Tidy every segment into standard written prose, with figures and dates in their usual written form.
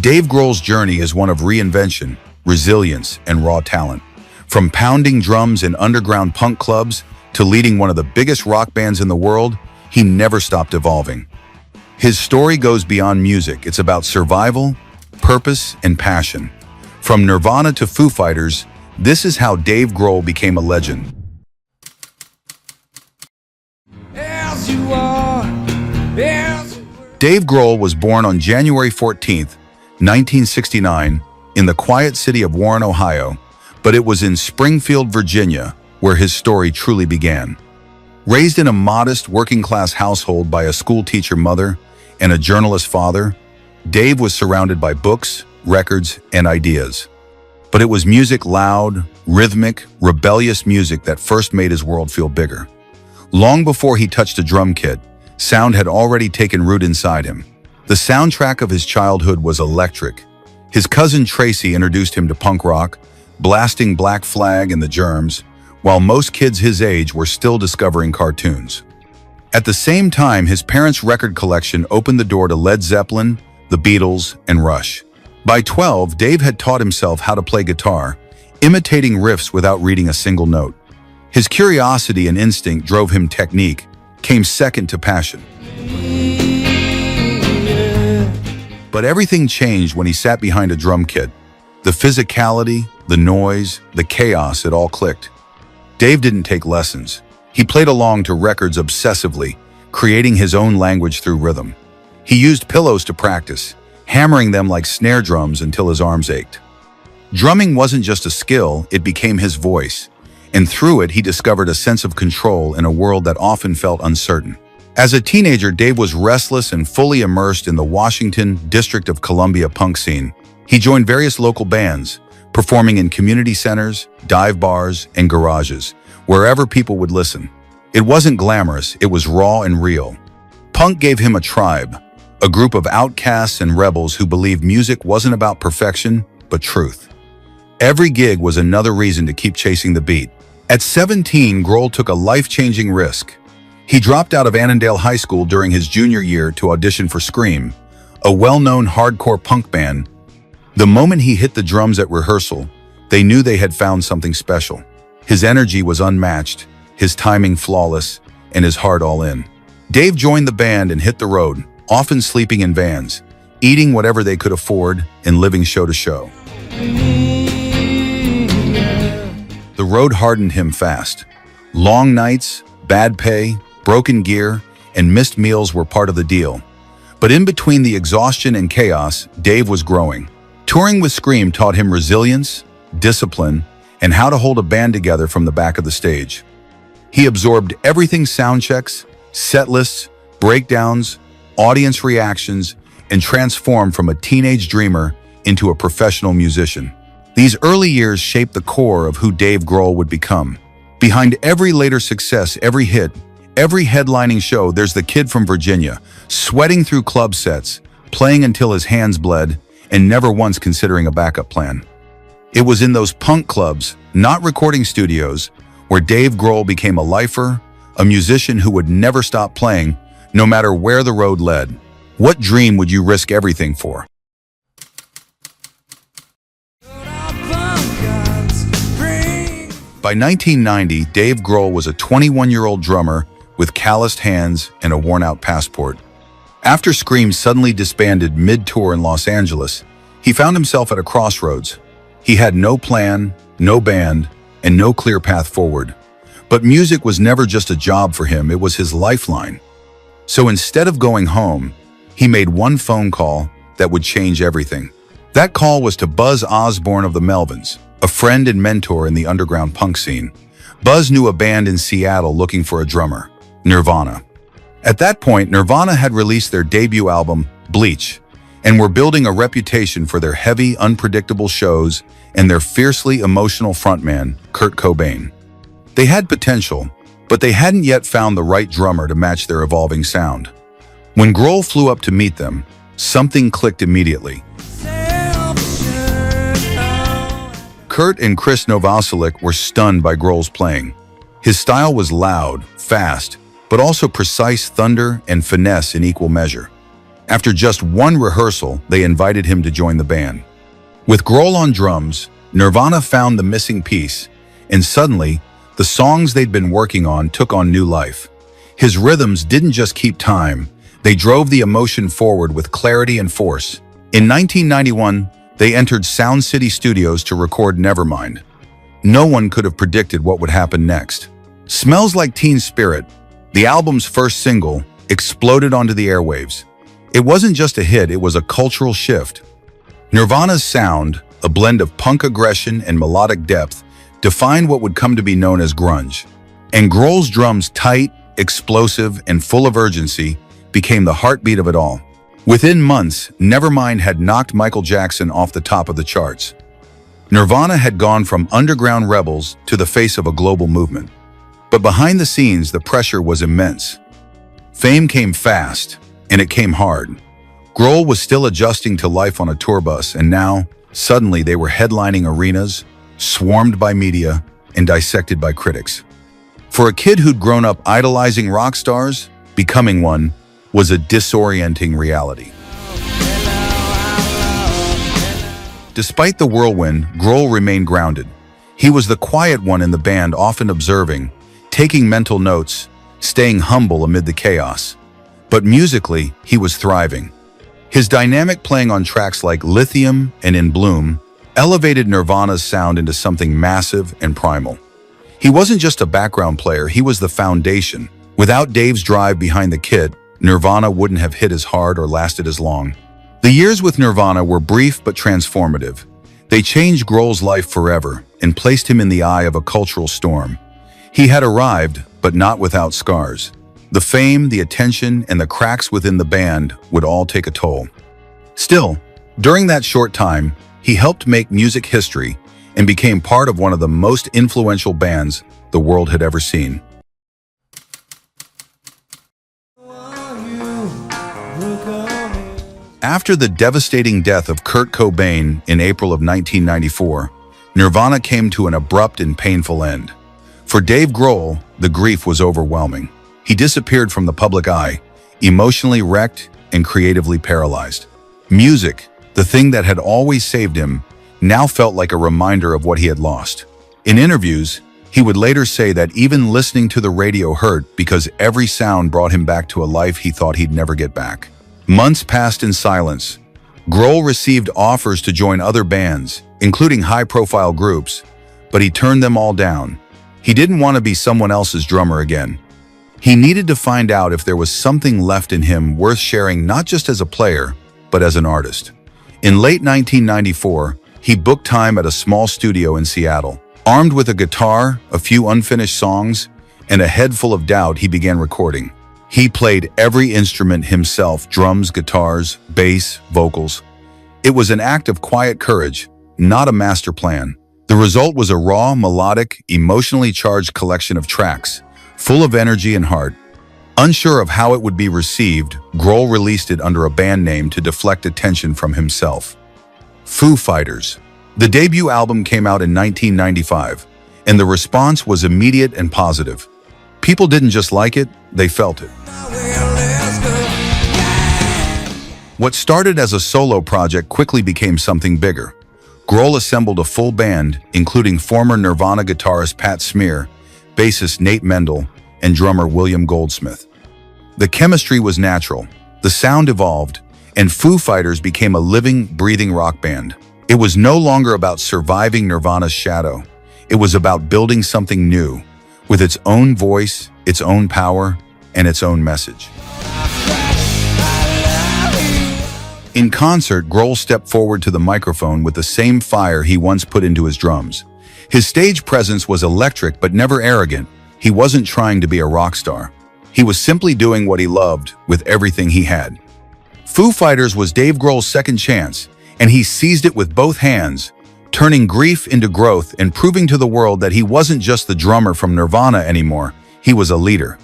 Dave Grohl's journey is one of reinvention, resilience, and raw talent. From pounding drums in underground punk clubs to leading one of the biggest rock bands in the world, he never stopped evolving. His story goes beyond music. It's about survival, purpose, and passion. From Nirvana to Foo Fighters, this is how Dave Grohl became a legend. Dave Grohl was born on January 14, 1969, in the quiet city of Warren, Ohio, but it was in Springfield, Virginia, where his story truly began. Raised in a modest, working-class household by a school-teacher mother and a journalist father, Dave was surrounded by books, records, and ideas. But it was music, loud, rhythmic, rebellious music that first made his world feel bigger. Long before he touched a drum kit, sound had already taken root inside him. The soundtrack of his childhood was electric. His cousin Tracy introduced him to punk rock, blasting Black Flag and the Germs, while most kids his age were still discovering cartoons. At the same time, his parents' record collection opened the door to Led Zeppelin, the Beatles, and Rush. By 12, Dave had taught himself how to play guitar, imitating riffs without reading a single note. His curiosity and instinct drove him. Technique came second to passion. But everything changed when he sat behind a drum kit. The physicality, the noise, the chaos, it all clicked. Dave didn't take lessons. He played along to records obsessively, creating his own language through rhythm. He used pillows to practice, hammering them like snare drums until his arms ached. Drumming wasn't just a skill, it became his voice, and through it he discovered a sense of control in a world that often felt uncertain. As a teenager, Dave was restless and fully immersed in the Washington, District of Columbia punk scene. He joined various local bands, performing in community centers, dive bars, and garages, wherever people would listen. It wasn't glamorous, it was raw and real. Punk gave him a tribe, a group of outcasts and rebels who believed music wasn't about perfection, but truth. Every gig was another reason to keep chasing the beat. At 17, Grohl took a life-changing risk. He dropped out of Annandale High School during his junior year to audition for Scream, a well-known hardcore punk band. The moment he hit the drums at rehearsal, they knew they had found something special. His energy was unmatched, his timing flawless, and his heart all in. Dave joined the band and hit the road, often sleeping in vans, eating whatever they could afford, and living show to show. The road hardened him fast. Long nights, bad pay, broken gear, and missed meals were part of the deal. But in between the exhaustion and chaos, Dave was growing. Touring with Scream taught him resilience, discipline, and how to hold a band together from the back of the stage. He absorbed everything: sound checks, set lists, breakdowns, audience reactions, and transformed from a teenage dreamer into a professional musician. These early years shaped the core of who Dave Grohl would become. Behind every later success, every hit, every headlining show, there's the kid from Virginia, sweating through club sets, playing until his hands bled, and never once considering a backup plan. It was in those punk clubs, not recording studios, where Dave Grohl became a lifer, a musician who would never stop playing, no matter where the road led. What dream would you risk everything for? By 1990, Dave Grohl was a 21-year-old drummer with calloused hands and a worn-out passport. After Scream suddenly disbanded mid-tour in Los Angeles, he found himself at a crossroads. He had no plan, no band, and no clear path forward. But music was never just a job for him, it was his lifeline. So instead of going home, he made one phone call that would change everything. That call was to Buzz Osborne of the Melvins, a friend and mentor in the underground punk scene. Buzz knew a band in Seattle looking for a drummer, Nirvana. At that point, Nirvana had released their debut album, Bleach, and were building a reputation for their heavy, unpredictable shows and their fiercely emotional frontman, Kurt Cobain. They had potential, but they hadn't yet found the right drummer to match their evolving sound. When Grohl flew up to meet them, something clicked immediately. Kurt and Chris Novoselic were stunned by Grohl's playing. His style was loud, fast, but also precise thunder and finesse in equal measure. After just one rehearsal, they invited him to join the band. With Grohl on drums, Nirvana found the missing piece, and suddenly, the songs they'd been working on took on new life. His rhythms didn't just keep time, they drove the emotion forward with clarity and force. In 1991, they entered Sound City Studios to record Nevermind. No one could have predicted what would happen next. Smells Like Teen Spirit, the album's first single, exploded onto the airwaves. It wasn't just a hit, it was a cultural shift. Nirvana's sound, a blend of punk aggression and melodic depth, defined what would come to be known as grunge. And Grohl's drums, tight, explosive, and full of urgency, became the heartbeat of it all. Within months, Nevermind had knocked Michael Jackson off the top of the charts. Nirvana had gone from underground rebels to the face of a global movement. But behind the scenes, the pressure was immense. Fame came fast, and it came hard. Grohl was still adjusting to life on a tour bus, and now, suddenly, they were headlining arenas, swarmed by media, and dissected by critics. For a kid who'd grown up idolizing rock stars, becoming one was a disorienting reality. Despite the whirlwind, Grohl remained grounded. He was the quiet one in the band, often observing, taking mental notes, staying humble amid the chaos. But musically, he was thriving. His dynamic playing on tracks like Lithium and In Bloom elevated Nirvana's sound into something massive and primal. He wasn't just a background player, he was the foundation. Without Dave's drive behind the kit, Nirvana wouldn't have hit as hard or lasted as long. The years with Nirvana were brief but transformative. They changed Grohl's life forever and placed him in the eye of a cultural storm. He had arrived, but not without scars. The fame, the attention, and the cracks within the band would all take a toll. Still, during that short time, he helped make music history and became part of one of the most influential bands the world had ever seen. After the devastating death of Kurt Cobain in April of 1994, Nirvana came to an abrupt and painful end. For Dave Grohl, the grief was overwhelming. He disappeared from the public eye, emotionally wrecked and creatively paralyzed. Music, the thing that had always saved him, now felt like a reminder of what he had lost. In interviews, he would later say that even listening to the radio hurt because every sound brought him back to a life he thought he'd never get back. Months passed in silence. Grohl received offers to join other bands, including high-profile groups, but he turned them all down. He didn't want to be someone else's drummer again. He needed to find out if there was something left in him worth sharing, not just as a player, but as an artist. In late 1994, he booked time at a small studio in Seattle. Armed with a guitar, a few unfinished songs, and a head full of doubt, he began recording. He played every instrument himself: drums, guitars, bass, vocals. It was an act of quiet courage, not a master plan. The result was a raw, melodic, emotionally charged collection of tracks, full of energy and heart. Unsure of how it would be received, Grohl released it under a band name to deflect attention from himself. Foo Fighters. The debut album came out in 1995, and the response was immediate and positive. People didn't just like it, they felt it. What started as a solo project quickly became something bigger. Grohl assembled a full band, including former Nirvana guitarist Pat Smear, bassist Nate Mendel, and drummer William Goldsmith. The chemistry was natural, the sound evolved, and Foo Fighters became a living, breathing rock band. It was no longer about surviving Nirvana's shadow. It was about building something new, with its own voice, its own power, and its own message. In concert, Grohl stepped forward to the microphone with the same fire he once put into his drums. His stage presence was electric but never arrogant. He wasn't trying to be a rock star. He was simply doing what he loved with everything he had. Foo Fighters was Dave Grohl's second chance, and he seized it with both hands, turning grief into growth and proving to the world that he wasn't just the drummer from Nirvana anymore. He was a leader.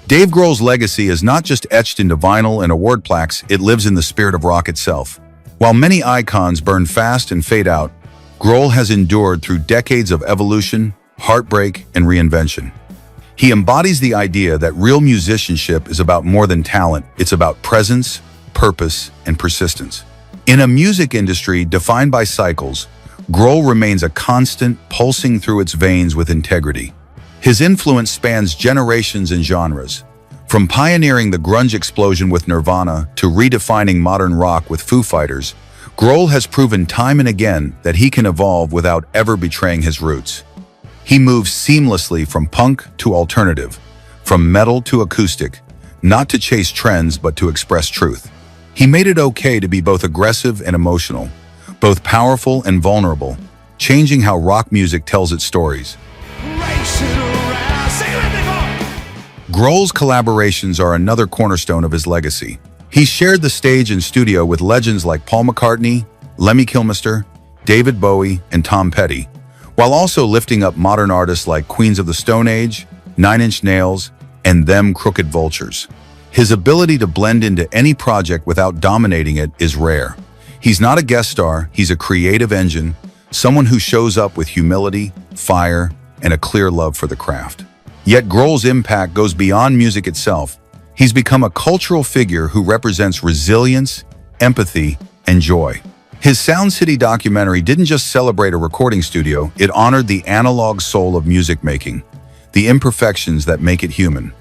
Dave Grohl's legacy is not just etched into vinyl and award plaques, it lives in the spirit of rock itself. While many icons burn fast and fade out, Grohl has endured through decades of evolution, heartbreak, and reinvention. He embodies the idea that real musicianship is about more than talent. It's about presence, purpose, and persistence. In a music industry defined by cycles, Grohl remains a constant, pulsing through its veins with integrity. His influence spans generations and genres. From pioneering the grunge explosion with Nirvana to redefining modern rock with Foo Fighters, Grohl has proven time and again that he can evolve without ever betraying his roots. He moves seamlessly from punk to alternative, from metal to acoustic, not to chase trends but to express truth. He made it okay to be both aggressive and emotional, both powerful and vulnerable, changing how rock music tells its stories. Grohl's collaborations are another cornerstone of his legacy. He shared the stage and studio with legends like Paul McCartney, Lemmy Kilmister, David Bowie, and Tom Petty, while also lifting up modern artists like Queens of the Stone Age, Nine Inch Nails, and Them Crooked Vultures. His ability to blend into any project without dominating it is rare. He's not a guest star, he's a creative engine, someone who shows up with humility, fire, and a clear love for the craft. Yet Grohl's impact goes beyond music itself. He's become a cultural figure who represents resilience, empathy, and joy. His Sound City documentary didn't just celebrate a recording studio, it honored the analog soul of music making, the imperfections that make it human.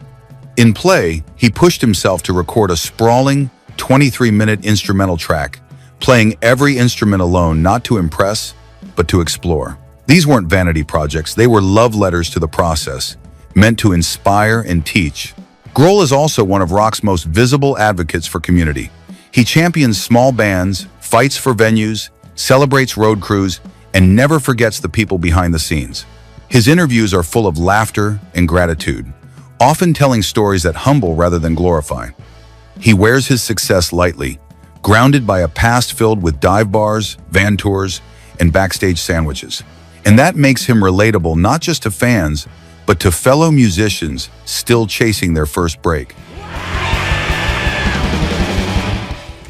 In Play, he pushed himself to record a sprawling, 23-minute instrumental track, playing every instrument alone not to impress, but to explore. These weren't vanity projects, they were love letters to the process, meant to inspire and teach. Grohl is also one of rock's most visible advocates for community. He champions small bands, fights for venues, celebrates road crews, and never forgets the people behind the scenes. His interviews are full of laughter and gratitude, often telling stories that humble rather than glorify. He wears his success lightly, grounded by a past filled with dive bars, van tours, and backstage sandwiches. And that makes him relatable not just to fans, but to fellow musicians still chasing their first break.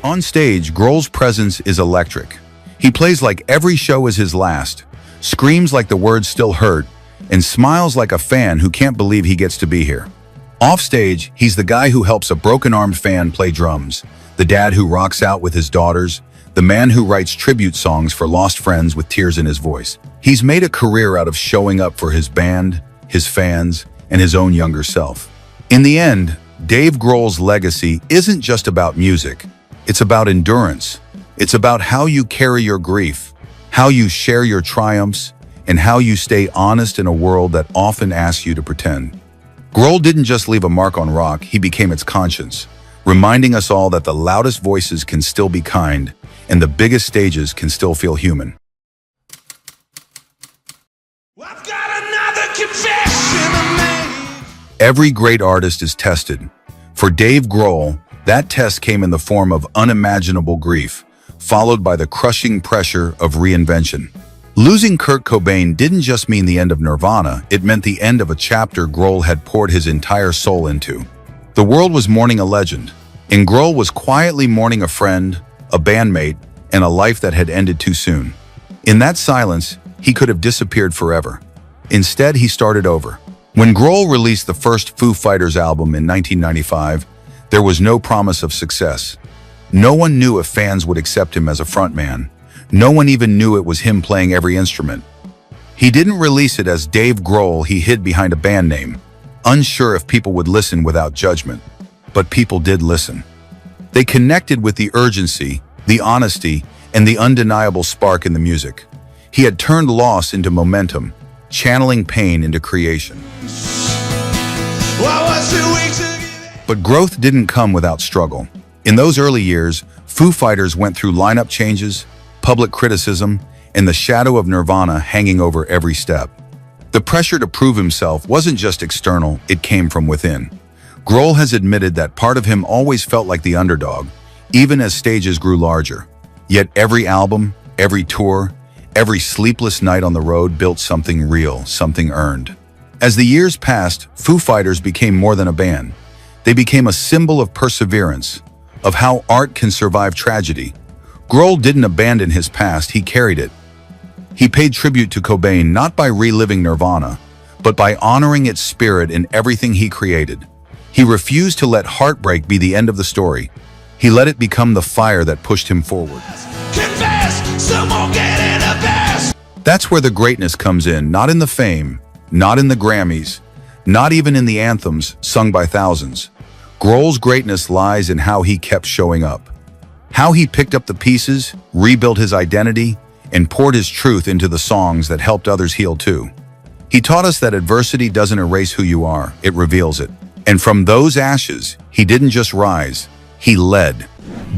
On stage, Grohl's presence is electric. He plays like every show is his last, screams like the words still hurt, and smiles like a fan who can't believe he gets to be here. Offstage, he's the guy who helps a broken-armed fan play drums, the dad who rocks out with his daughters, the man who writes tribute songs for lost friends with tears in his voice. He's made a career out of showing up for his band, his fans, and his own younger self. In the end, Dave Grohl's legacy isn't just about music. It's about endurance. It's about how you carry your grief, how you share your triumphs, and how you stay honest in a world that often asks you to pretend. Grohl didn't just leave a mark on rock, he became its conscience, reminding us all that the loudest voices can still be kind, and the biggest stages can still feel human. I've got another confession to make. Every great artist is tested. For Dave Grohl, that test came in the form of unimaginable grief, followed by the crushing pressure of reinvention. Losing Kurt Cobain didn't just mean the end of Nirvana, it meant the end of a chapter Grohl had poured his entire soul into. The world was mourning a legend, and Grohl was quietly mourning a friend, a bandmate, and a life that had ended too soon. In that silence, he could have disappeared forever. Instead, he started over. When Grohl released the first Foo Fighters album in 1995, there was no promise of success. No one knew if fans would accept him as a frontman. No one even knew it was him playing every instrument. He didn't release it as Dave Grohl, he hid behind a band name, unsure if people would listen without judgment. But people did listen. They connected with the urgency, the honesty, and the undeniable spark in the music. He had turned loss into momentum, channeling pain into creation. But growth didn't come without struggle. In those early years, Foo Fighters went through lineup changes, public criticism, and the shadow of Nirvana hanging over every step. The pressure to prove himself wasn't just external, it came from within. Grohl has admitted that part of him always felt like the underdog, even as stages grew larger. Yet every album, every tour, every sleepless night on the road built something real, something earned. As the years passed, Foo Fighters became more than a band. They became a symbol of perseverance, of how art can survive tragedy. Grohl didn't abandon his past, he carried it. He paid tribute to Cobain not by reliving Nirvana, but by honoring its spirit in everything he created. He refused to let heartbreak be the end of the story. He let it become the fire that pushed him forward. Confess, someone get in the best. That's where the greatness comes in, not in the fame, not in the Grammys, not even in the anthems sung by thousands. Grohl's greatness lies in how he kept showing up. How he picked up the pieces, rebuilt his identity, and poured his truth into the songs that helped others heal too. He taught us that adversity doesn't erase who you are, it reveals it. And from those ashes, he didn't just rise, he led.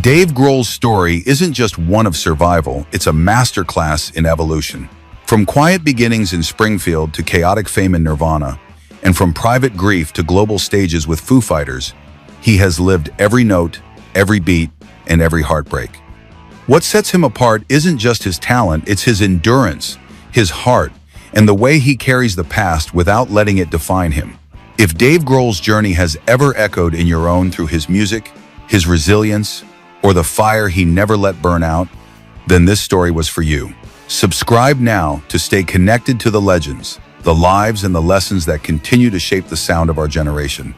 Dave Grohl's story isn't just one of survival, it's a masterclass in evolution. From quiet beginnings in Springfield to chaotic fame in Nirvana, and from private grief to global stages with Foo Fighters, he has lived every note, every beat, and every heartbreak. What sets him apart isn't just his talent, it's his endurance, his heart, and the way he carries the past without letting it define him. If Dave Grohl's journey has ever echoed in your own through his music, his resilience, or the fire he never let burn out, then this story was for you. Subscribe now to stay connected to the legends, the lives and the lessons that continue to shape the sound of our generation.